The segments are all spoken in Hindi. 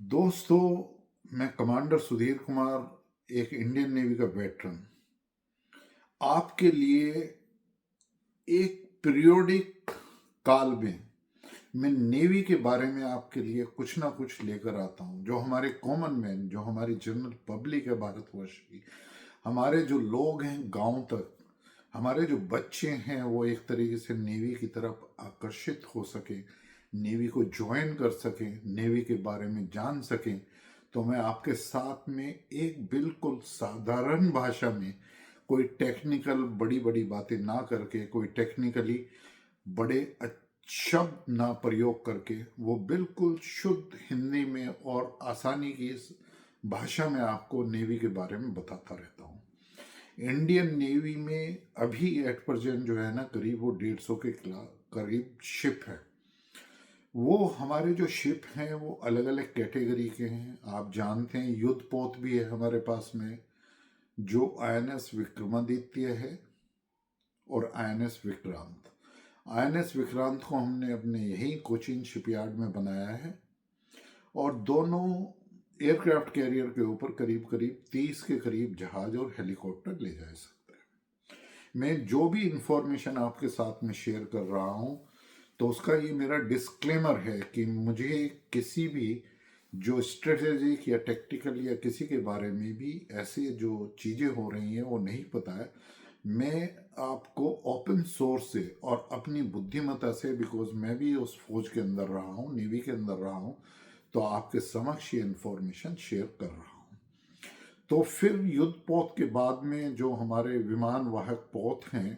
दोस्तों, मैं कमांडर सुधीर कुमार, एक इंडियन नेवी का वेटरन, आपके लिए एक पीरियोडिक काल में मैं नेवी के बारे में आपके लिए कुछ ना कुछ लेकर आता हूं, जो हमारे कॉमन मैन, जो हमारी जनरल पब्लिक है भारतवर्ष की, हमारे जो लोग हैं गांव तक, हमारे जो बच्चे हैं वो एक तरीके से नेवी की तरफ आकर्षित हो सके, नेवी को ज्वाइन कर सकें, नेवी के बारे में जान सकें। तो मैं आपके साथ में एक बिल्कुल साधारण भाषा में, कोई टेक्निकल बड़ी बड़ी बातें ना करके, कोई टेक्निकली बड़े शब्द ना प्रयोग करके, वो बिल्कुल शुद्ध हिंदी में और आसानी की इस भाषा में आपको नेवी के बारे में बताता रहता हूँ। इंडियन नेवी में अभी एट प्रेजेंट जो है ना, करीब वो 150 के करीब शिप है। वो हमारे जो शिप हैं वो अलग अलग कैटेगरी के हैं। आप जानते हैं युद्ध पोत भी है हमारे पास में, जो आईएनएस विक्रमादित्य है और आईएनएस विक्रांत। आईएनएस विक्रांत को हमने अपने यही कोचिन शिपयार्ड में बनाया है, और दोनों एयरक्राफ्ट कैरियर के ऊपर करीब करीब 30 के करीब जहाज और हेलीकॉप्टर ले जा सकते हैं। मैं जो भी इंफॉर्मेशन आपके साथ में शेयर कर रहा हूँ, तो उसका ये मेरा डिस्क्लेमर है कि मुझे किसी भी जो स्ट्रेटेजिक या टेक्टिकल या किसी के बारे में भी ऐसे जो चीज़ें हो रही हैं वो नहीं पता है। मैं आपको ओपन सोर्स से और अपनी बुद्धिमत्ता से, बिकॉज मैं भी उस फौज के अंदर रहा हूँ, नेवी के अंदर रहा हूँ, तो आपके समक्ष ये इंफॉर्मेशन शेयर कर रहा हूँ। तो फिर युद्ध पोत के बाद में जो हमारे विमान वाहक पोत हैं,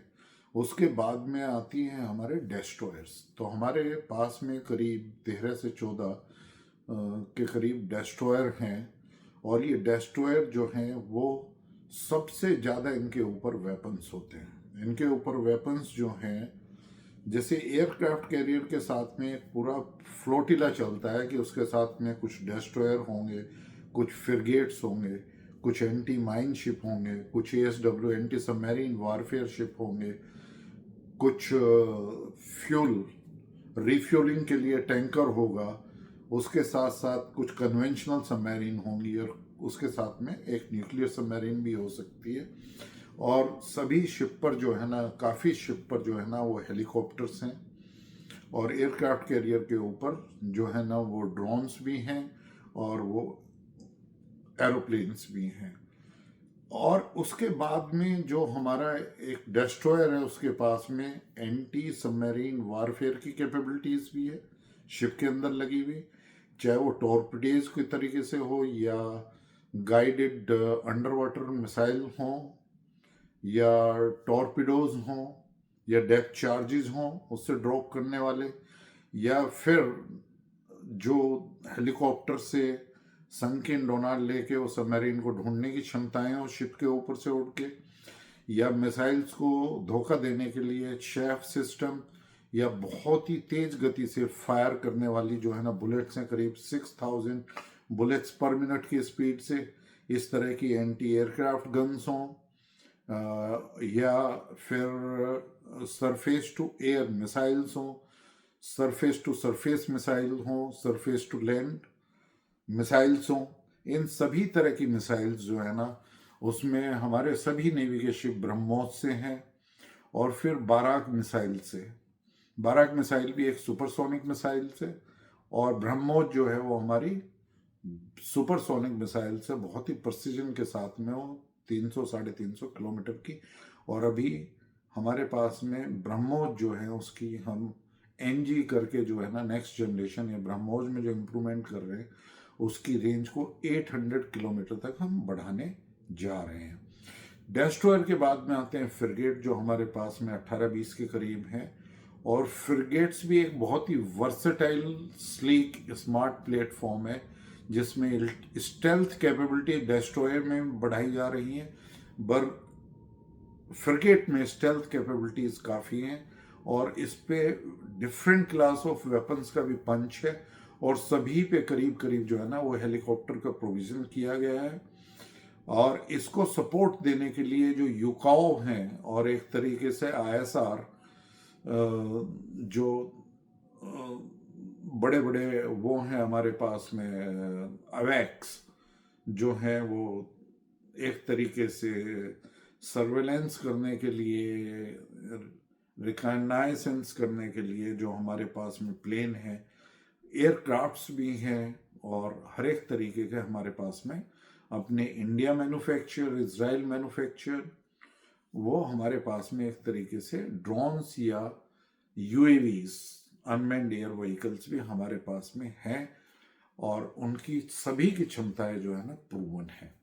उसके बाद में आती हैं हमारे डेस्ट्रॉयर्स। तो हमारे पास में करीब 13 से 14 के करीब डेस्ट्रॉयर हैं, और ये डेस्ट्रॉयर जो हैं वो सबसे ज़्यादा इनके ऊपर वेपन्स होते हैं। इनके ऊपर वेपन्स जो हैं, जैसे एयरक्राफ्ट कैरियर के साथ में एक पूरा फ्लोटिला चलता है कि उसके साथ में कुछ डेस्ट्रॉयर होंगे, कुछ फ्रिगेट्स होंगे, कुछ एंटी माइन शिप होंगे, कुछ ASW anti submarine warfare ship होंगे, कुछ फ्यूल रिफ्यूलिंग के लिए टैंकर होगा, उसके साथ साथ कुछ कन्वेंशनल सबमरीन होंगी, और उसके साथ में एक न्यूक्लियर सबमरीन भी हो सकती है। और सभी शिप पर जो है ना, काफ़ी शिप पर जो है ना वो हेलीकॉप्टर्स हैं, और एयरक्राफ्ट कैरियर के ऊपर जो है ना वो ड्रोन्स भी हैं, और वो एरोप्लेन्स भी हैं। और उसके बाद में जो हमारा एक डेस्ट्रॉयर है, उसके पास में एंटी सबमरीन वारफेयर की कैपेबिलिटीज भी है शिप के अंदर लगी हुई, चाहे वो टॉर्पिडोज के तरीके से हो, या गाइडेड अंडर वाटर मिसाइल हो, या टॉर्पिडोज हों, या डेप्थ चार्जेस हों उससे ड्रॉप करने वाले, या फिर जो हेलीकॉप्टर से संकीन डोनार लेके वो सबमरीन को ढूंढने की क्षमताएं हो शिप के ऊपर से उड़ के, या मिसाइल्स को धोखा देने के लिए शेफ सिस्टम, या बहुत ही तेज गति से फायर करने वाली जो है ना बुलेट्स हैं, करीब 6000 बुलेट्स पर मिनट की स्पीड से, इस तरह की एंटी एयरक्राफ्ट गन्स हों, या फिर सरफेस टू एयर मिसाइल्स हों, सरफेस टू सरफेस मिसाइल हों, सरफेस टू लैंड मिसाइल्स हों। इन सभी तरह की मिसाइल्स जो है ना, उसमें हमारे सभी नेवी के शिप ब्रह्मोस से हैं, और फिर बाराक मिसाइल से। बाराक मिसाइल भी एक सुपरसोनिक मिसाइल से, और ब्रह्मोस जो है वो हमारी सुपरसोनिक मिसाइल से बहुत ही प्रिसीजन के साथ में, वो 300-350 किलोमीटर की। और अभी हमारे पास में ब्रह्मोस जो है उसकी हम एनजी करके जो है ना, नेक्स्ट जनरेशन या ब्रह्मोस में जो इम्प्रूवमेंट कर रहे हैं, उसकी रेंज को 800 किलोमीटर तक हम बढ़ाने जा रहे हैं। डेस्ट्रॉयर के बाद में आते हैं फ्रिगेट, जो हमारे पास में 18-20 के करीब हैं। और फ्रिगेट्स भी एक बहुत ही वर्सेटाइल, स्लीक, स्मार्ट प्लेटफॉर्म है, जिसमें स्टेल्थ कैपेबिलिटी डेस्ट्रॉयर में बढ़ाई जा रही है, पर फ्रिगेट में स्टेल्थ कैपेबिलिटीज काफ़ी हैं, और इस पे डिफरेंट क्लास ऑफ वेपन्स का भी पंच है, और सभी पे करीब करीब जो है ना वो हेलीकॉप्टर का प्रोविजन किया गया है। और इसको सपोर्ट देने के लिए जो युकाओ हैं, और एक तरीके से आईएसआर, जो बड़े बड़े वो हैं हमारे पास में अवैक्स जो हैं, वो एक तरीके से सर्वेलेंस करने के लिए, रिकॉग्नाइजेंस करने के लिए जो हमारे पास में प्लेन है, एयरक्राफ्ट्स भी हैं, और हर एक तरीके के हमारे पास में अपने इंडिया मैन्युफैक्चर, इजराइल मैन्युफैक्चर, वो हमारे पास में एक तरीके से ड्रोन्स या यूएवीज, अनमैन्ड एयर व्हीकल्स भी हमारे पास में हैं, और उनकी सभी की क्षमताएं जो है ना प्रूवन है।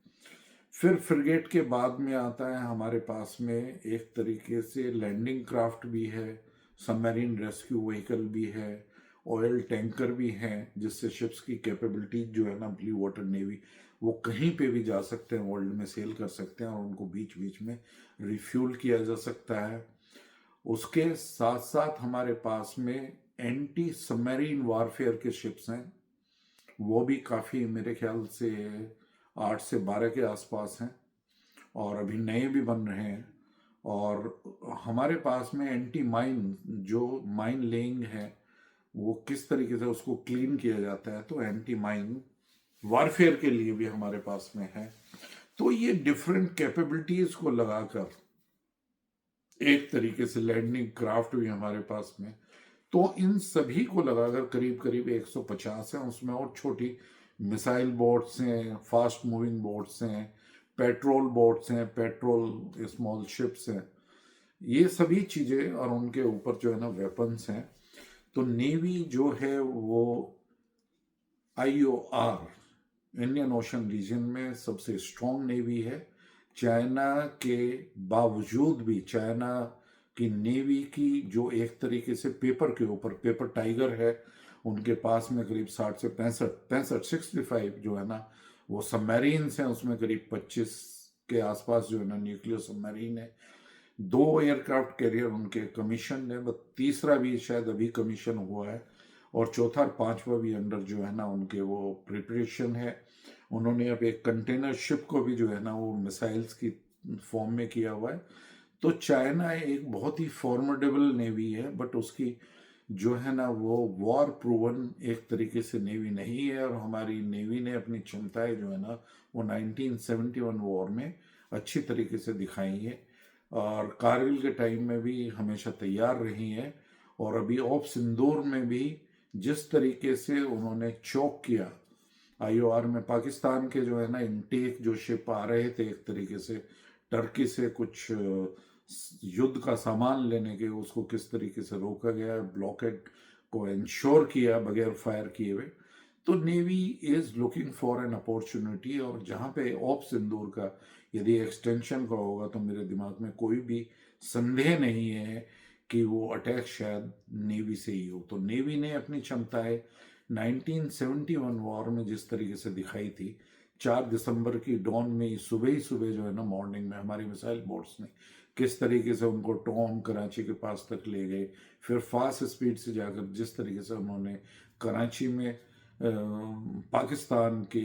फिर फ्रिगेट के बाद में आता है हमारे पास में एक तरीके से लैंडिंग क्राफ्ट भी है, सबमरीन रेस्क्यू व्हीकल भी है, ऑयल टैंकर भी हैं, जिससे शिप्स की कैपेबिलिटी जो है ना ब्लू वाटर नेवी वो कहीं पे भी जा सकते हैं, वर्ल्ड में सेल कर सकते हैं, और उनको बीच बीच में रिफ्यूल किया जा सकता है। उसके साथ साथ हमारे पास में एंटी सबमरीन वारफेयर के शिप्स हैं, वो भी काफ़ी मेरे ख्याल से 8 से 12 के आसपास हैं, और अभी नए भी बन रहे हैं। और हमारे पास में एंटी माइन, जो माइन लेइंग है वो किस तरीके से उसको क्लीन किया जाता है, तो एंटी माइन वारफेयर के लिए भी हमारे पास में है। तो ये डिफरेंट कैपेबिलिटीज को लगाकर एक तरीके से लैंडिंग क्राफ्ट भी हमारे पास में, तो इन सभी को लगाकर करीब करीब 150 हैं। उसमें और छोटी मिसाइल बोट्स हैं, फास्ट मूविंग बोट्स हैं, पेट्रोल बोट्स हैं, पेट्रोल स्मॉल शिप्स हैं, ये सभी चीज़ें, और उनके ऊपर जो है ना वेपन्स हैं। तो नेवी जो है वो IOR, इंडियन ओशन रीजन में सबसे स्ट्रॉन्ग नेवी है। चाइना के बावजूद भी, चाइना की नेवी की जो एक तरीके से पेपर के ऊपर पेपर टाइगर है, उनके पास में करीब 60 से 65 जो है ना वो सबमरीन्स हैं, उसमें करीब 25 के आसपास जो है ना न्यूक्लियर सबमरीन है। 2 एयरक्राफ्ट कैरियर उनके कमीशन है, बस तीसरा भी शायद अभी कमीशन हुआ है, और चौथा और पांचवा भी अंडर जो है ना उनके वो प्रिपरेशन है। उन्होंने अब एक कंटेनर शिप को भी जो है ना वो मिसाइल्स की फॉर्म में किया हुआ है। तो चाइना एक बहुत ही फॉर्मेडेबल नेवी है, बट उसकी जो है ना वो वॉर प्रूवन एक तरीके से नेवी नहीं है, और हमारी नेवी ने अपनी क्षमताएं जो है ना वो 1971 वॉर में अच्छी तरीके से दिखाई है, और कारगिल के टाइम में भी हमेशा तैयार रही है। और अभी ऑप सिंदूर में भी जिस तरीके से उन्होंने चौक किया IOR में, पाकिस्तान के जो है ना इनटेक जो शिप आ रहे थे एक तरीके से टर्की से कुछ युद्ध का सामान लेने के, उसको किस तरीके से रोका गया, ब्लॉकेड को इंश्योर किया बगैर फायर किए हुए। तो navy is looking for an opportunity, और जहाँ पे ऑप सिंदूर का यदि एक्सटेंशन का होगा तो मेरे दिमाग में कोई भी संदेह नहीं है कि वो अटैक शायद नेवी से ही हो। तो नेवी ने अपनी क्षमताएं 1971 वॉर में जिस तरीके से दिखाई थी, 4 दिसंबर की डॉन में सुबह ही सुबह जो है ना मॉर्निंग में हमारी मिसाइल बोट्स ने किस तरीके से उनको टॉम कराची के पास तक ले गए, फिर फास्ट स्पीड से जाकर जिस तरीके से उन्होंने कराची में पाकिस्तान के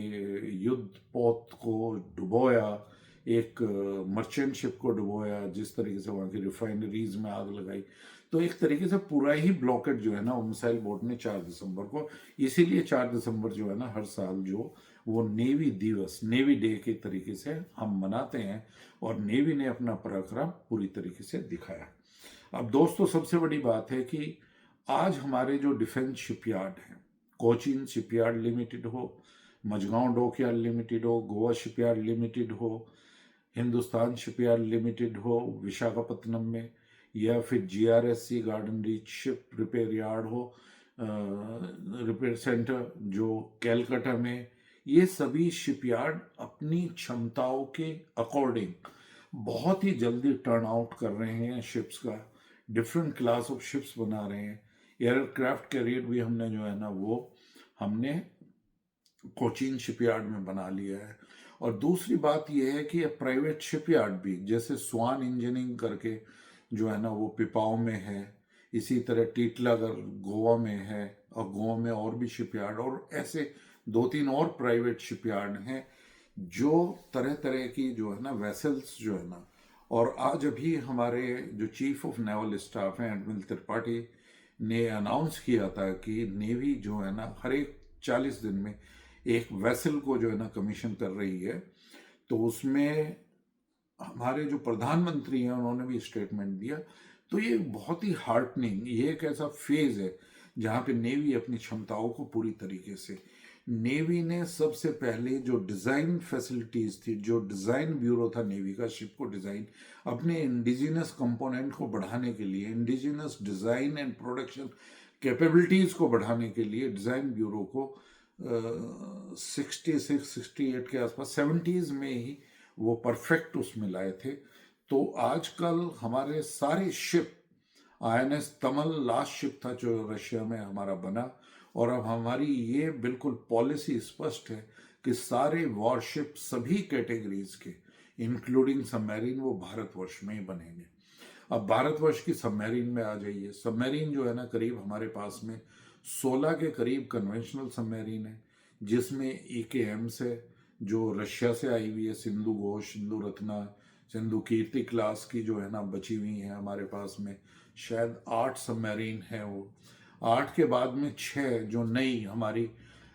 युद्ध पोत को डुबोया, एक मर्चेंट शिप को डुबोया, जिस तरीके से वहाँ की रिफाइनरीज में आग लगाई। तो एक तरीके से पूरा ही ब्लॉकेट जो है ना वो मिसाइल बोट ने 4 दिसंबर को, इसीलिए 4 दिसंबर जो है ना हर साल जो वो नेवी दिवस, नेवी डे के तरीके से हम मनाते हैं, और नेवी ने अपना पराक्रम पूरी तरीके से दिखाया। अब दोस्तों सबसे बड़ी बात है कि आज हमारे जो डिफेंस शिपयार्ड हैं, कोचीन शिपयार्ड लिमिटेड हो, मझगांव डॉकयार्ड लिमिटेड हो, गोवा शिपयार्ड लिमिटेड हो, हिंदुस्तान शिपयार्ड लिमिटेड हो विशाखापत्तनम में, या फिर GRSC garden reach ship repair yard हो, रिपेयर सेंटर जो कैलकाटा में, ये सभी शिपयार्ड अपनी क्षमताओं के अकॉर्डिंग बहुत ही जल्दी टर्न आउट कर रहे हैं शिप्स का, डिफरेंट क्लास ऑफ शिप्स बना रहे हैं। एयरक्राफ्ट कैरियर भी हमने जो है ना वो हमने कोचीन शिपयार्ड में बना लिया है। और दूसरी बात यह है कि प्राइवेट शिपयार्ड भी, जैसे स्वान इंजीनियरिंग करके जो है ना वो पिपाओ में है, इसी तरह टीटलागर गोवा में है, और गोवा में और भी शिपयार्ड, और ऐसे 2-3 और प्राइवेट शिपयार्ड हैं जो तरह तरह की जो है ना वेसल्स जो है ना। और आज अभी हमारे जो चीफ ऑफ नेवल स्टाफ हैं एडमिरल त्रिपाठी ने अनाउंस किया था कि नेवी जो है ना हर एक 40 दिन में एक वेसल को जो है ना कमीशन कर रही है। तो उसमें हमारे जो प्रधानमंत्री हैं उन्होंने भी स्टेटमेंट दिया। तो ये बहुत ही हार्टनिंग, ये एक ऐसा फेज है जहाँ पे नेवी अपनी क्षमताओं को पूरी तरीके से, नेवी ने सबसे पहले जो डिज़ाइन फैसिलिटीज़ थी, जो डिज़ाइन ब्यूरो था नेवी का शिप को डिज़ाइन, अपने इंडिजिनस कंपोनेंट को बढ़ाने के लिए, indigenous design and production capabilities को बढ़ाने के लिए डिज़ाइन ब्यूरो को 66-68 के आसपास 70s में ही वो परफेक्ट उसमें लाए थे। तो आजकल हमारे सारे ship, INS Tamal last ship था जो रशिया में हमारा बना, और अब हमारी ये बिल्कुल पॉलिसी स्पष्ट है कि सारे वॉरशिप सभी कैटेगरीज के इंक्लूडिंग सबमरीन वो भारतवर्ष में ही बनेंगे। अब भारतवर्ष की सबमरीन में आ जाइए। सबमरीन जो है ना करीब हमारे पास में 16 के करीब कन्वेंशनल सबमरीन है, जिसमें EKMs है जो रशिया से आई हुई है, सिंधु घोष, सिंधु रत्ना, सिंधु कीर्ति क्लास की जो है ना बची हुई है हमारे पास में। शायद 8 सबमरीन है वो। 8 के बाद में 6 जो नई हमारी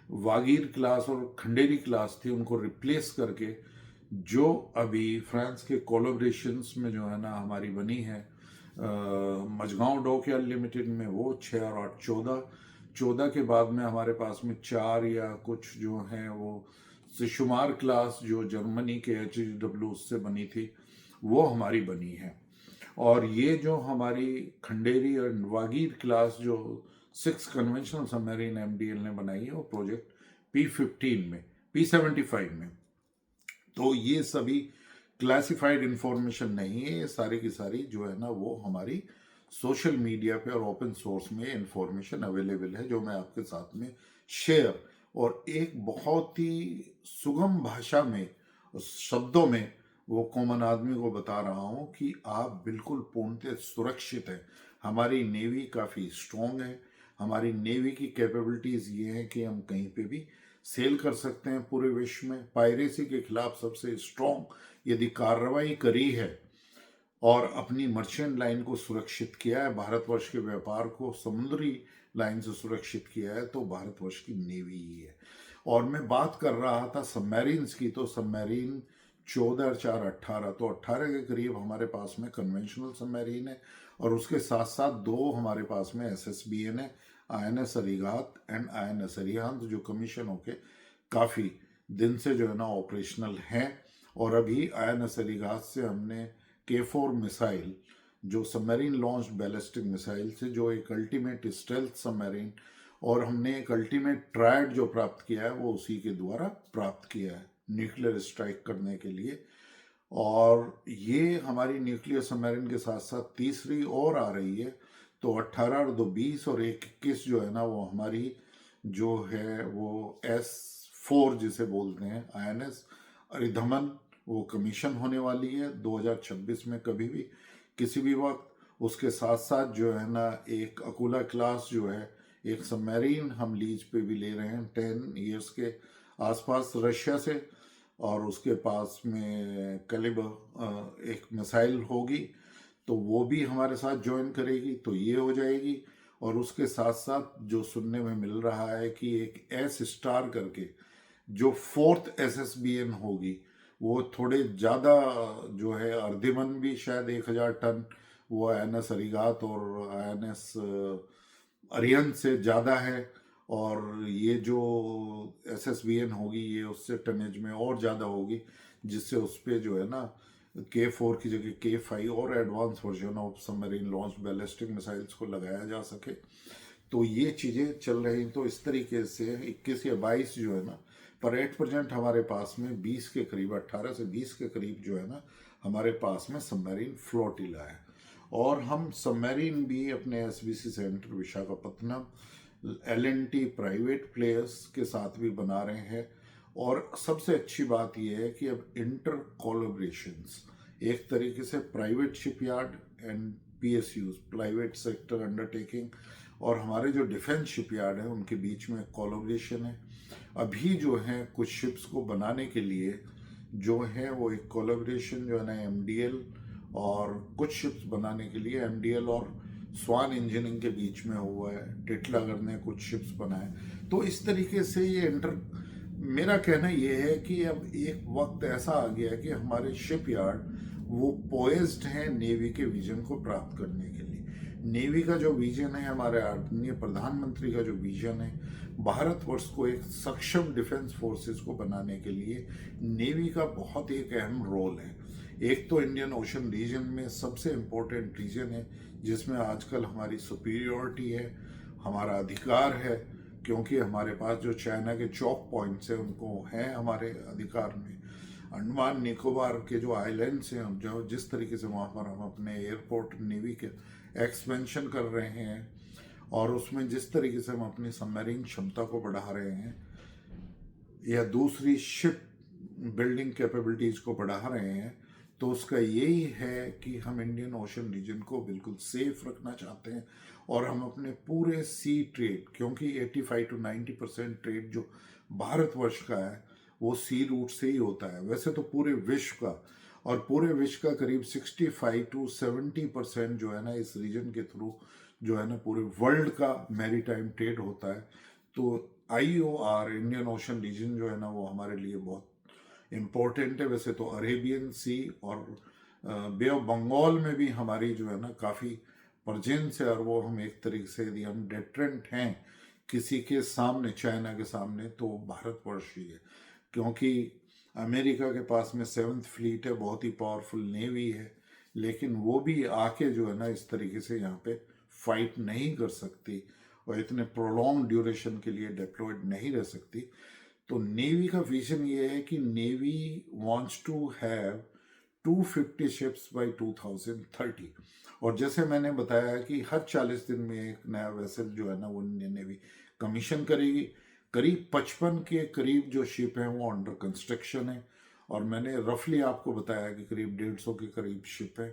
वागीर क्लास और खंडेरी क्लास थी उनको रिप्लेस करके जो अभी फ्रांस के कोलोब्रेशंस में जो है ना हमारी बनी है मझगांव डॉकयार्ड लिमिटेड में, वो 6 और 8 14। 14 के बाद में हमारे पास में 4 या कुछ जो हैं वो शिशुमार क्लास जो जर्मनी के HW से बनी थी वो हमारी बनी है। और ये जो हमारी खंडेरी और वागीर क्लास जो 6 कन्वेंशनल सबमरीन MDL ने बनाई है वो प्रोजेक्ट P15 में, P75 में। तो ये सभी क्लासिफाइड इंफॉर्मेशन नहीं है, ये सारी की सारी जो है ना वो हमारी सोशल मीडिया पे और ओपन सोर्स में इंफॉर्मेशन अवेलेबल है जो मैं आपके साथ में शेयर और एक बहुत ही सुगम भाषा में, शब्दों में वो कॉमन आदमी को बता रहा हूँ कि आप बिल्कुल पूर्णतः सुरक्षित हैं। हमारी नेवी काफ़ी स्ट्रॉन्ग है। हमारी नेवी की कैपेबिलिटीज़ ये हैं कि हम कहीं पे भी सेल कर सकते हैं पूरे विश्व में। पायरेसी के खिलाफ सबसे स्ट्रॉन्ग यदि कार्रवाई करी है और अपनी मर्चेंट लाइन को सुरक्षित किया है, भारतवर्ष के व्यापार को समुद्री लाइन से सुरक्षित किया है, तो भारतवर्ष की नेवी ही है। और मैं बात कर रहा था सबमरीन्स की, तो सबमरीन 14 और 4 18, तो 18 के करीब हमारे पास में कन्वेंशनल सबमरीन है और उसके साथ साथ 2 हमारे पास में SSBN है, INS Arihant and INS Arihant, जो कमीशन होके काफ़ी दिन से जो है ना ऑपरेशनल हैं। और अभी INS अरिहंत से हमने K4 मिसाइल जो सबमरीन लॉन्च बैलिस्टिक मिसाइल से जो एक अल्टीमेट स्टेल्थ सबमरीन, और हमने एक अल्टीमेट ट्रायड जो प्राप्त किया है वो उसी के द्वारा प्राप्त किया है न्यूक्लियर स्ट्राइक करने के लिए। और ये हमारी न्यूक्लियर सबमरीन के साथ साथ तीसरी और आ रही है। तो 18 और 2 20 और 1 21 जो है ना वो हमारी जो है वो S4 जिसे बोलते हैं INS अरिधमन, वो कमीशन होने वाली है 2026 में कभी भी किसी भी वक्त। उसके साथ साथ जो है ना एक अकुला क्लास जो है एक सबमरीन हम लीज पे भी ले रहे हैं 10 इयर्स के आसपास रशिया से, और उसके पास में कैलिबर एक मिसाइल होगी तो वो भी हमारे साथ ज्वाइन करेगी, तो ये हो जाएगी। और उसके साथ साथ जो सुनने में मिल रहा है कि एक S करके जो 4th SSBN होगी वो थोड़े ज़्यादा जो है अर्धिमन भी शायद 1000 टन वो INS अरिहंत और INS अरिहंत से ज़्यादा है। और ये जो SSBN होगी ये उससे टनेज में और ज़्यादा होगी, जिससे उस पर जो है ना K4 की जगह K5 और advance version of submarine launch ballistic missiles को लगाया जा सके। तो ये चीज़ें चल रही। तो इस तरीके से 21 या 22 जो है ना पर एट प्रेजेंट हमारे पास में 20 के करीब, 18 से 20 के करीब जो है ना हमारे पास में सबमरीन फ्लोटिला है। और हम सबमरीन भी अपने SBC centre Visakhapatnam L&T private players के साथ भी बना रहे हैं। और सबसे अच्छी बात यह है कि अब इंटर कोलैबोरेशंस, एक तरीके से private shipyard and PSUs private sector undertaking और हमारे जो डिफेंस शिपयार्ड है उनके बीच में कोलैबोरेशन है। अभी जो है कुछ शिप्स को बनाने के लिए जो है वो एक कोलैबोरेशन जो है ना MDL, और कुछ शिप्स बनाने के लिए MDL और स्वान इंजीनियरिंग के बीच में हुआ है, टिटलागर ने कुछ शिप्स बनाए। तो इस तरीके से ये मेरा कहना ये है कि अब एक वक्त ऐसा आ गया है कि हमारे शिपयार्ड वो पोइज्ड हैं नेवी के विजन को प्राप्त करने के लिए। नेवी का जो विजन है, हमारे आदरणीय प्रधानमंत्री का जो विजन है, भारतवर्ष को एक सक्षम डिफेंस फोर्सेस को बनाने के लिए नेवी का बहुत एक अहम रोल है। एक तो इंडियन ओशन रीजन में सबसे इम्पोर्टेंट रीजन है जिसमें आजकल हमारी सुपीरियोरिटी है, हमारा अधिकार है, क्योंकि हमारे पास जो चाइना के चौक पॉइंट्स हैं उनको हैं हमारे अधिकार में। अंडमान निकोबार के जो आइलैंड्स हैं, जो जिस तरीके से वहाँ पर हम अपने एयरपोर्ट नेवी के एक्सपेंशन कर रहे हैं और उसमें जिस तरीके से हम अपनी सबमरीन क्षमता को बढ़ा रहे हैं या दूसरी शिप बिल्डिंग कैपेबिलिटीज को बढ़ा रहे हैं, तो उसका यही है कि हम इंडियन ओशन रीजन को बिल्कुल सेफ रखना चाहते हैं और हम अपने पूरे सी ट्रेड, क्योंकि 85 to 90% ट्रेड जो भारतवर्ष का है वो सी रूट से ही होता है, वैसे तो पूरे विश्व का, और पूरे विश्व का करीब 65 to 70% जो है ना इस रीजन के थ्रू जो है ना पूरे वर्ल्ड का मैरीटाइम ट्रेड होता है। तो IOR इंडियन ओशन रीजन जो है ना वो हमारे लिए बहुत इम्पोर्टेंट है। वैसे तो अरेबियन सी और बे ऑफ बंगाल में भी हमारी जो है ना काफ़ी प्रजेंस है, और वो हम एक तरीके से यदि हम डेटरेंट हैं किसी के सामने, चाइना के सामने, तो भारतवर्ष ही है, क्योंकि अमेरिका के पास में 7th फ्लीट है, बहुत ही पावरफुल नेवी है, लेकिन वो भी आके जो है ना इस तरीके से यहाँ पे फाइट नहीं कर सकती और इतने प्रोलॉन्ग ड्यूरेशन के लिए डिप्लॉयड नहीं रह सकती। तो नेवी का विजन ये है कि navy wants to have 250 ships by 2030, और जैसे मैंने बताया कि हर 40 दिन में एक नया वेसल जो है ना वो इंडियन नेवी कमीशन करेगी। करीब 55 के करीब जो शिप हैं वो अंडर कंस्ट्रक्शन है, और मैंने रफली आपको बताया कि करीब 150 के करीब शिप है।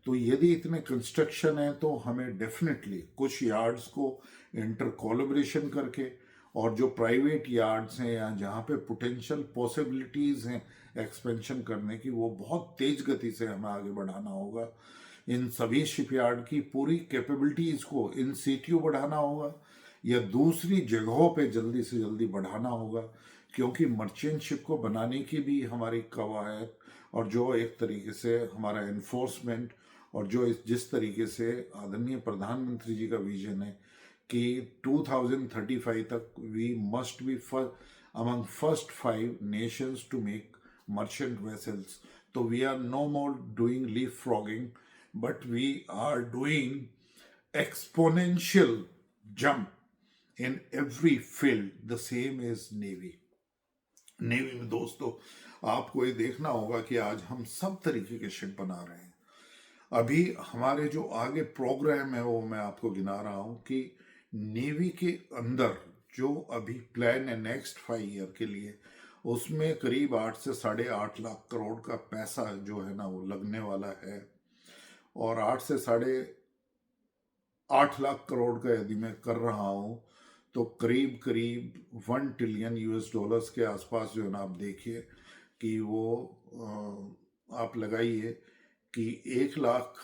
तो यदि इतने कंस्ट्रक्शन है तो हमें डेफिनेटली कुछ यार्ड्स को इंटर कोलैबोरेशन करके, और जो प्राइवेट यार्ड्स हैं या जहाँ पे पोटेंशियल पॉसिबिलिटीज़ हैं एक्सपेंशन करने की, वो बहुत तेज गति से हमें आगे बढ़ाना होगा। इन सभी शिपयार्ड की पूरी कैपेबिलिटीज़ को इन सिटियों बढ़ाना होगा या दूसरी जगहों पे जल्दी से जल्दी बढ़ाना होगा, क्योंकि मर्चेंट शिप को बनाने की भी हमारी कवायद और जो एक तरीके से हमारा एनफोर्समेंट और जो जिस तरीके से आदरणीय प्रधानमंत्री जी का विजन है कि 2035 तक we must be among first 5 nations to make merchant vessels. So we are no more doing leapfrogging, but we are doing exponential jump in every field. The same is Navy. Navy में दोस्तों आपको ये देखना होगा कि आज हम सब तरीके के शिप बना रहे हैं। अभी हमारे जो आगे प्रोग्राम है वो मैं आपको गिना रहा हूँ कि नेवी के अंदर जो अभी प्लान है नेक्स्ट 5 ईयर के लिए, उसमें करीब 8 से 8.5 लाख करोड़ का पैसा जो है ना वो लगने वाला है, और 8 से 8.5 लाख करोड़ का यदि मैं कर रहा हूँ तो करीब करीब $1 ट्रिलियन के आसपास जो है ना आप देखिए कि वो आप लगाइए कि 1 लाख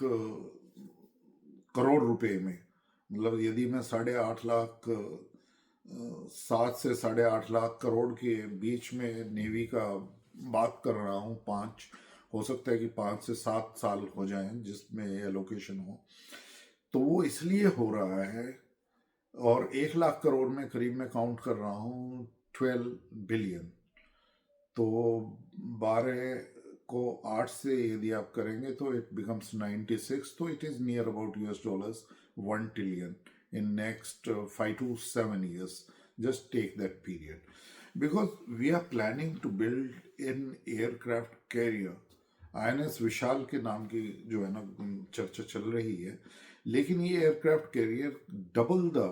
करोड़ रुपए में, मतलब यदि मैं 8.5 लाख 7 से 8.5 लाख करोड़ के बीच में नेवी का बात कर रहा हूँ, 5 हो सकता है कि 5 से 7 साल हो जाएं जिसमें एलोकेशन हो, तो वो इसलिए हो रहा है। और 1 लाख करोड़ में करीब मैं काउंट कर रहा हूँ 12 बिलियन, तो 12 को 8 से यदि आप करेंगे तो इट बिकम्स 96, तो it is near about $1 trillion in next 5 to 7 years. Just take that period, because we are planning to build an aircraft carrier. INS विशाल के नाम की जो है ना चर्चा चल रही है, लेकिन ये aircraft carrier double the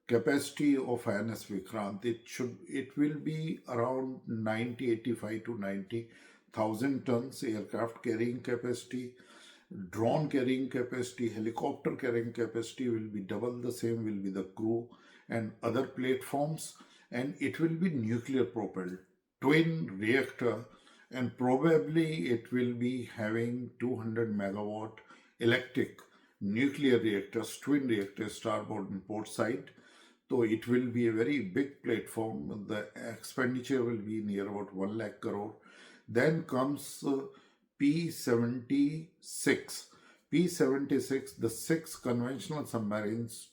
capacity of INS Vikrant. It will be around 85 to 90,000 tons aircraft carrying capacity. Drone carrying capacity, helicopter carrying capacity will be double the same, will be the crew and other platforms, and it will be nuclear propelled, twin reactor, and probably it will be having 200 megawatt electric nuclear reactors, twin reactors, starboard and port side. So it will be a very big platform. The expenditure will be near about 1 lakh crore. Then comes P-76. P-76, the 6 conventional submarines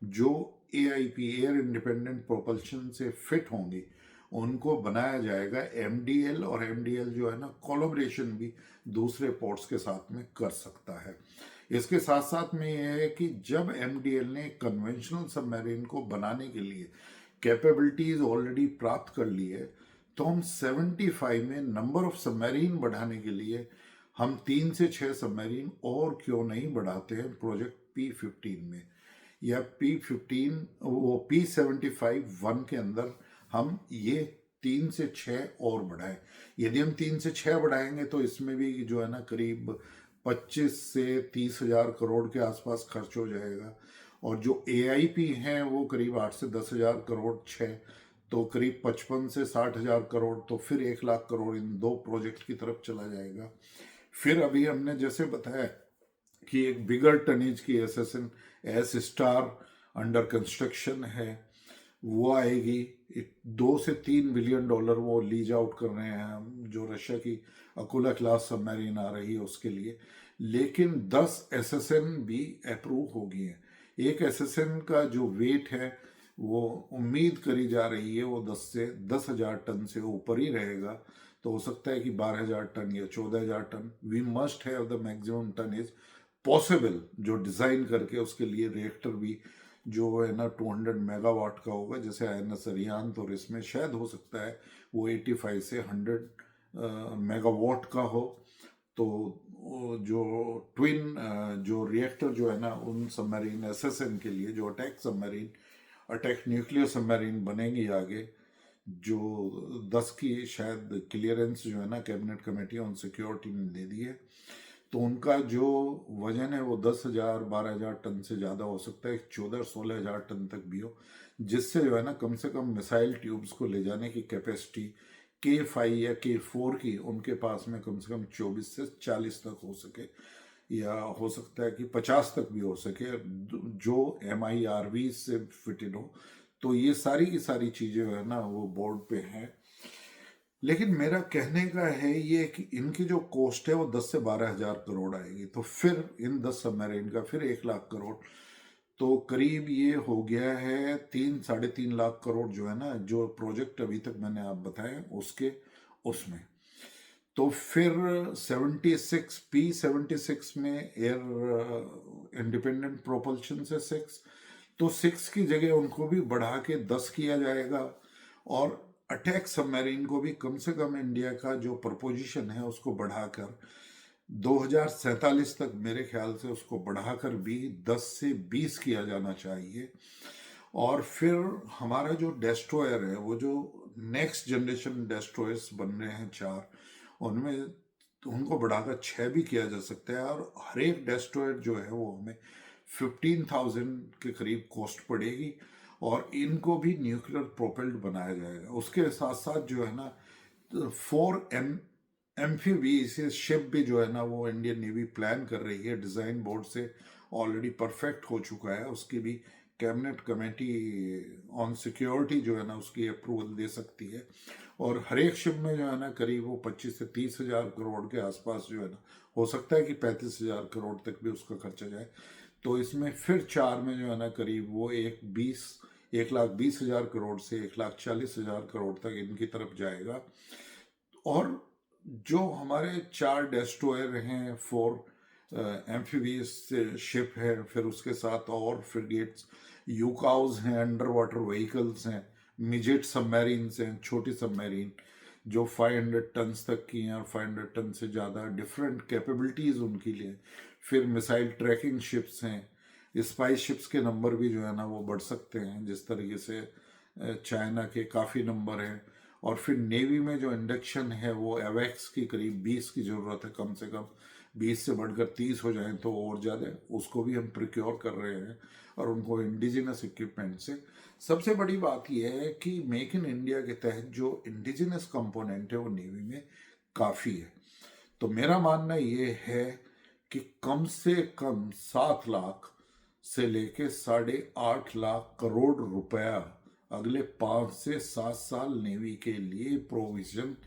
जो AIP एयर इंडिपेंडेंट प्रोपल्शन से फिट होंगी, उनको बनाया जाएगा। MDL, और MDL जो है ना, कोलैबोरेशन भी दूसरे पोर्ट्स के साथ में कर सकता है। इसके साथ साथ में यह है कि जब MDL ने कन्वेंशनल सबमरीन को बनाने के लिए कैपेबिलिटीज ऑलरेडी प्राप्त कर ली है, तो हम 75 में नंबर ऑफ सबमरीन बढ़ाने के लिए हम 3 से 6 सबमरीन और क्यों नहीं बढ़ाते हैं प्रोजेक्ट P-15 में, या P-15 वो P-75-1 के अंदर हम ये 3 से 6 और बढ़ाएं। यदि हम 3 से 6 बढ़ाएंगे तो इसमें भी जो है ना करीब 25 से 30 हजार करोड़ के आसपास खर्च हो जाएगा, और जो AIP हैं वो करीब 8 से 10 हजार करोड़ 6, तो करीब 55 से 60 हजार करोड़, तो फिर 1 लाख करोड़ इन 2 प्रोजेक्ट की तरफ चला जाएगा। फिर अभी हमने जैसे बताया कि एक बिगर टनेज की SSN S star under construction है, वो आएगी। 2 से 3 बिलियन डॉलर वो लीज आउट कर रहे हैं हम, जो रशिया की अकुला क्लास सबमरीन आ रही है उसके लिए। लेकिन 10 SSN भी अप्रूव हो गई हैं। एक SSN का जो वेट है वो उम्मीद करी जा रही है वो 10 हजार टन से ऊपर ही रहेगा, तो हो सकता है कि 12,000 टन या 14,000 ton. We must have the maximum ton is possible, जो डिज़ाइन करके उसके लिए रिएक्टर भी जो है ना 200 मेगावाट का होगा, जैसे INS अरिहंत, और इसमें शायद हो सकता है वो 85 से 100 मेगावाट का हो। तो जो ट्विन जो रिएक्टर जो है ना उन सबमरीन SSN के लिए, जो attack submarine, attack nuclear submarine बनेंगी आगे, जो 10 की शायद क्लियरेंस जो है ना कैबिनेट कमेटी ऑन सिक्योरिटी ने दे दी है, तो उनका जो वजन है वो 10,000 12,000 टन से ज़्यादा हो सकता है, 14-16 हजार टन तक भी हो, जिससे जो है ना कम से कम मिसाइल ट्यूब्स को ले जाने की कैपेसिटी K5 या K4 की उनके पास में कम से कम 24 से 40 तक हो सके, या हो सकता है कि 50 तक भी हो सके, जो MIRV से फिटेड हो। तो ये सारी की सारी चीज़ें है ना वो बोर्ड पे हैं। लेकिन मेरा कहने का है ये कि इनकी जो कॉस्ट है वो 10 से 12 हजार करोड़ आएगी, तो फिर इन 10 सबमरीन का फिर 1 लाख करोड़, तो करीब ये हो गया है 3-3.5 लाख करोड़ जो है ना, जो प्रोजेक्ट अभी तक मैंने आप बताए उसके उसमें। तो फिर 76 P-76 में एयर इंडिपेंडेंट प्रोपल्शन से 6, तो 6 की जगह उनको भी बढ़ा के 10 किया जाएगा, और अटैक सबमरीन को भी कम से कम इंडिया का जो प्रपोजिशन है उसको बढ़ाकर 2047 तक मेरे ख्याल से उसको बढ़ाकर भी 10 से 20 किया जाना चाहिए। और फिर हमारा जो डेस्ट्रॉयर है, वो जो नेक्स्ट जनरेशन डेस्ट्रॉयर्स बन रहे हैं 4, उनमें उनको बढ़ाकर 6 भी किया जा सकता है, और हर एक डेस्ट्रॉयर जो है वो हमें 15,000 के करीब कॉस्ट पड़ेगी, और इनको भी न्यूक्लियर प्रोपेल्ड बनाया जाएगा। उसके साथ साथ जो है ना 4 एम्फीबियस शिप भी जो है ना वो इंडियन नेवी प्लान कर रही है, डिज़ाइन बोर्ड से ऑलरेडी परफेक्ट हो चुका है, उसकी भी कैबिनेट कमेटी ऑन सिक्योरिटी जो है ना उसकी अप्रूवल दे सकती है। और हर एक शिप में जो है ना करीब वो 25 से 30 हजार करोड़ के आसपास जो है ना, हो सकता है कि 35 हजार करोड़ तक भी उसका खर्चा जाए। तो इसमें फिर 4 में जो है ना करीब वो 1,20,000 करोड़ से 1,40,000 करोड़ तक इनकी तरफ जाएगा। और जो हमारे 4 डेस्ट्रॉयर हैं, 4 एम्फीबियस शिप है, फिर उसके साथ और फ्रिगेट्स, यूकाउज हैं, अंडर वाटर व्हीकल्स हैं, मिजेट सबमरीन्स हैं, छोटी सबमरीन जो 500 टन तक की हैं और 500 टन से ज़्यादा, डिफरेंट कैपेबिलिटीज़ उनके लिए। फिर मिसाइल ट्रैकिंग शिप्स हैं, स्पाई शिप्स के नंबर भी जो है ना वो बढ़ सकते हैं, जिस तरीके से चाइना के काफ़ी नंबर हैं। और फिर नेवी में जो इंडक्शन है वो एवेक्स की करीब 20 की ज़रूरत है, कम से कम 20 से बढ़कर 30 हो जाए तो और ज़्यादा, उसको भी हम प्रिक्योर कर रहे हैं, और उनको इंडिजिनस इक्विपमेंट से। सबसे बड़ी बात यह है कि मेक इन इंडिया के तहत जो इंडिजिनस कंपोनेंट है वो नेवी में काफ़ी है। तो मेरा मानना ये है कि कम से कम 7 लाख से लेके 8.5 लाख करोड़ रुपया अगले 5 से 7 साल नेवी के लिए प्रोविजन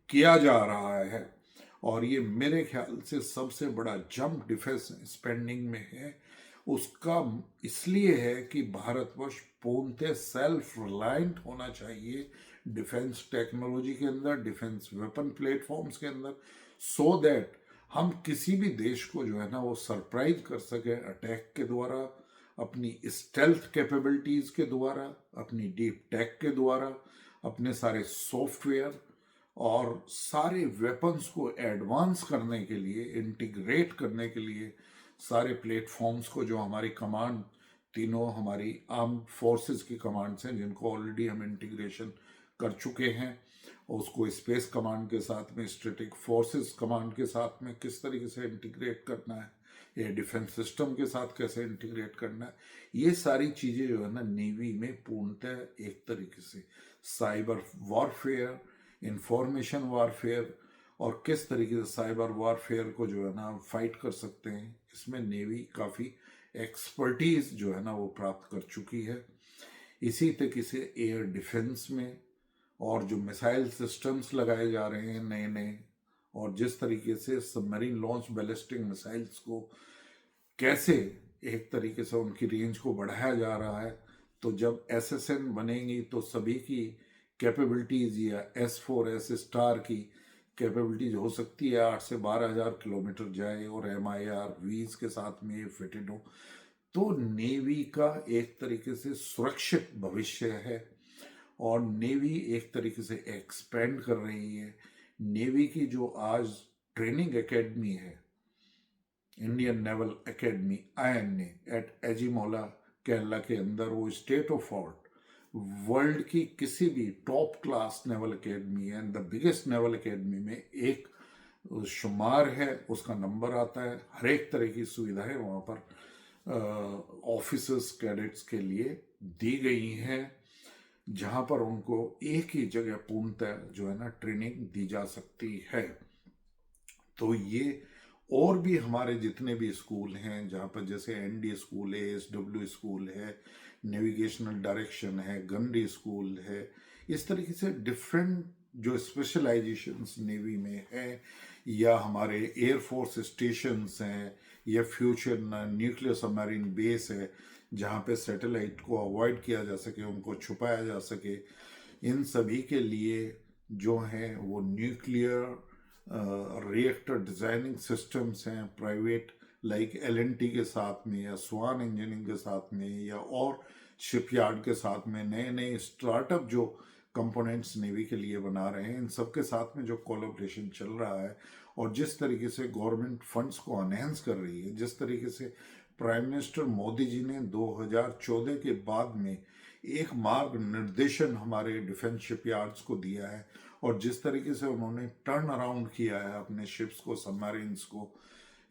किया जा रहा है। और ये मेरे ख्याल से सबसे बड़ा जंप डिफेंस स्पेंडिंग में है। उसका इसलिए है कि भारतवर्ष पूर्णतः सेल्फ रिलायंट होना चाहिए डिफेंस टेक्नोलॉजी के अंदर, डिफेंस वेपन प्लेटफॉर्म्स के अंदर, सो दैट हम किसी भी देश को जो है ना वो सरप्राइज कर सके अटैक के द्वारा, अपनी स्टेल्थ कैपेबिलिटीज के द्वारा, अपनी डीप टेक के द्वारा, अपने सारे सॉफ्टवेयर और सारे वेपन्स को एडवांस करने के लिए, इंटीग्रेट करने के लिए सारे प्लेटफॉर्म्स को जो हमारी कमांड, तीनों हमारी आर्म्ड फोर्सेस की कमांड्स हैं जिनको ऑलरेडी हम इंटीग्रेशन कर चुके हैं, उसको स्पेस कमांड के साथ में, स्ट्रेटेजिक फोर्सेस कमांड के साथ में किस तरीके से इंटीग्रेट करना है, ये डिफेंस सिस्टम के साथ कैसे इंटीग्रेट करना है, ये सारी चीज़ें जो है ना नेवी में पूर्णतः एक तरीके से साइबर वॉरफेयर, इंफॉर्मेशन वॉरफेयर और किस तरीके से साइबर वॉरफेयर को जो है ना फाइट कर सकते हैं, इसमें नेवी काफ़ी एक्सपर्टीज जो है ना वो प्राप्त कर चुकी है। इसी तरीके से एयर डिफेंस में और जो मिसाइल सिस्टम्स लगाए जा रहे हैं नए नए, और जिस तरीके से सबमरीन लॉन्च बैलिस्टिक मिसाइल्स को कैसे एक तरीके से उनकी रेंज को बढ़ाया जा रहा है, तो जब SSN बनेंगी तो सभी की कैपेबिलिटीज या S4S स्टार की कैपेबिलिटीज हो सकती है 8 से 12 हज़ार किलोमीटर जाए और MIR-20 के साथ में ये फिटेड हो, तो नेवी का एक तरीके से सुरक्षित भविष्य है। और नेवी एक तरीके से एक्सपेंड कर रही है। नेवी की जो आज ट्रेनिंग एकेडमी है, Indian naval academy INA at Ezhimala Kerala के अंदर, वो स्टेट ऑफ आर्ट वर्ल्ड की किसी भी top class naval academy and the biggest naval academy में एक शुमार है, उसका नंबर आता है। हर एक तरह की सुविधाएं वहाँ पर ऑफिसर्स कैडेट्स के लिए दी गई हैं, जहाँ पर उनको एक ही जगह पूर्णतः जो है ना ट्रेनिंग दी जा सकती है। तो ये और भी हमारे जितने भी स्कूल हैं, जहाँ पर जैसे ND स्कूल है, SW स्कूल है, नेविगेशनल डायरेक्शन है, गनरी स्कूल है, इस तरीके से डिफरेंट जो स्पेशलाइजेशंस नेवी में है, या हमारे एयरफोर्स स्टेशंस हैं, या फ्यूचर न्यूक्लियर सबमरीन बेस है जहाँ पे सैटेलाइट को अवॉइड किया जा सके, उनको छुपाया जा सके, इन सभी के लिए जो हैं वो न्यूक्लियर रिएक्टर डिज़ाइनिंग सिस्टम्स हैं प्राइवेट, लाइक LNT के साथ में, या स्वान इंजीनियरिंग के साथ में, या और शिपयार्ड के साथ में नए नए स्टार्टअप जो कंपोनेंट्स नेवी के लिए बना रहे हैं, इन सब के साथ में जो कोलैबोरेशन चल रहा है, और जिस तरीके से गवर्नमेंट फंड्स को एनहेंस कर रही है, जिस तरीके से प्राइम मिनिस्टर मोदी जी ने 2014 के बाद में एक मार्ग निर्देशन हमारे डिफेंस शिपयार्ड्स को दिया है, और जिस तरीके से उन्होंने टर्न अराउंड किया है अपने शिप्स को, सबमरीन्स को,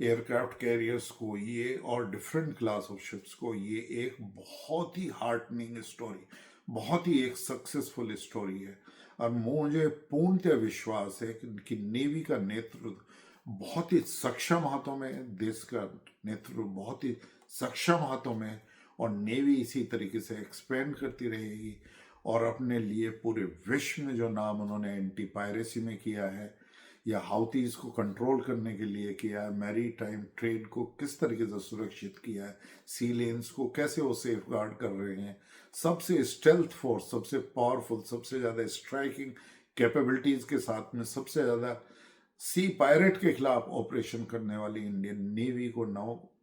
एयरक्राफ्ट कैरियर्स को, ये और डिफरेंट क्लास ऑफ शिप्स को, ये एक बहुत ही हार्टनिंग स्टोरी, बहुत ही एक सक्सेसफुल स्टोरी है। और मुझे पूर्णतः विश्वास है कि नेवी का नेतृत्व बहुत ही सक्षम हाथों में, देश का नेतृत्व बहुत ही सक्षम हाथों में, और नेवी इसी तरीके से एक्सपेंड करती रहेगी, और अपने लिए पूरे विश्व में जो नाम उन्होंने एंटी पायरेसी में किया है, या हाउतीज को कंट्रोल करने के लिए किया है, मैरी टाइम ट्रेड को किस तरीके से सुरक्षित किया है, सी लेन्स को कैसे वो सेफ गार्ड कर रहे हैं, सबसे स्टेल्थ फोर्स, सबसे पावरफुल, सबसे ज़्यादा स्ट्राइकिंग कैपेबिलिटीज के साथ में सबसे ज़्यादा सी पायरेट के खिलाफ ऑपरेशन करने वाली इंडियन नेवी को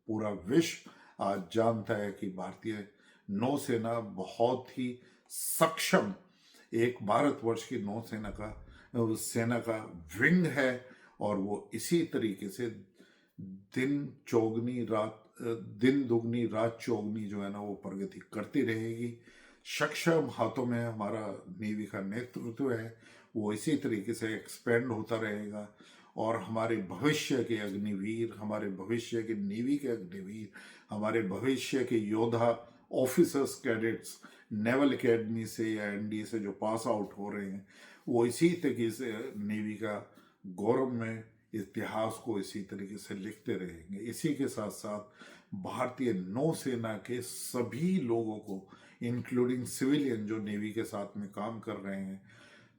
पूरा विश्व आज जानता है कि भारतीय नौसेना बहुत ही सक्षम एक भारतवर्ष की नौसेना का सेना का विंग है, और वो इसी तरीके से दिन दुगनी रात चौगनी जो है ना वो प्रगति करती रहेगी। सक्षम हाथों में हमारा नेवी का नेतृत्व है, वो इसी तरीके से एक्सपेंड होता रहेगा, और हमारे भविष्य के अग्निवीर, हमारे भविष्य के नेवी के अग्निवीर, हमारे भविष्य के योद्धा ऑफिसर्स कैडेट्स नेवल एकेडमी से या NDA से जो पास आउट हो रहे हैं, वो इसी तरीके से नेवी का गौरव में इतिहास को इसी तरीके से लिखते रहेंगे। इसी के साथ साथ भारतीय नौसेना के सभी लोगों को, इंक्लूडिंग सिविलियन जो नेवी के साथ में काम कर रहे हैं,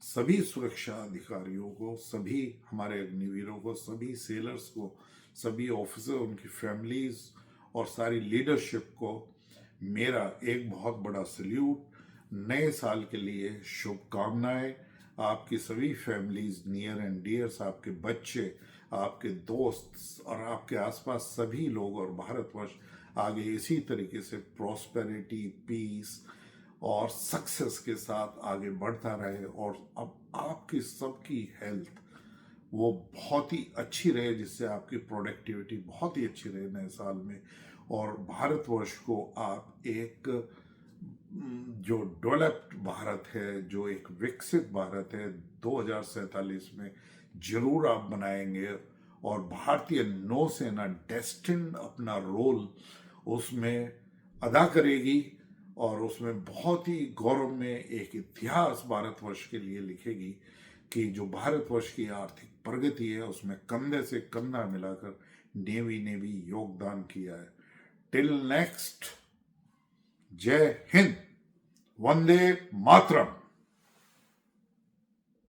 सभी सुरक्षा अधिकारियों को, सभी हमारे अग्निवीरों को, सभी सेलर्स को, सभी ऑफिसर, उनकी फैमिलीज और सारी लीडरशिप को मेरा एक बहुत बड़ा सल्यूट। नए साल के लिए शुभकामनाएं। आपकी सभी फैमिलीज, नियर एंड डियर्स, आपके बच्चे, आपके दोस्त और आपके आसपास सभी लोग और भारतवर्ष आगे इसी तरीके से प्रॉस्पेरिटी, पीस और सक्सेस के साथ आगे बढ़ता रहे। और अब आपकी सबकी हेल्थ वो बहुत ही अच्छी रहे, जिससे आपकी प्रोडक्टिविटी बहुत ही अच्छी रहे नए साल में। और भारतवर्ष को आप एक जो डेवलप्ड भारत है, जो एक विकसित भारत है 2047 में जरूर आप बनाएंगे। और भारतीय नौसेना डेस्टिन्ड अपना रोल उसमें अदा करेगी और उसमें बहुत ही गौरव में एक इतिहास भारतवर्ष के लिए लिखेगी कि जो भारतवर्ष की आर्थिक प्रगति है उसमें कंधे से कंधा मिलाकर नेवी ने भी योगदान किया है। टिल नेक्स्ट, जय हिंद, वंदे मातरम।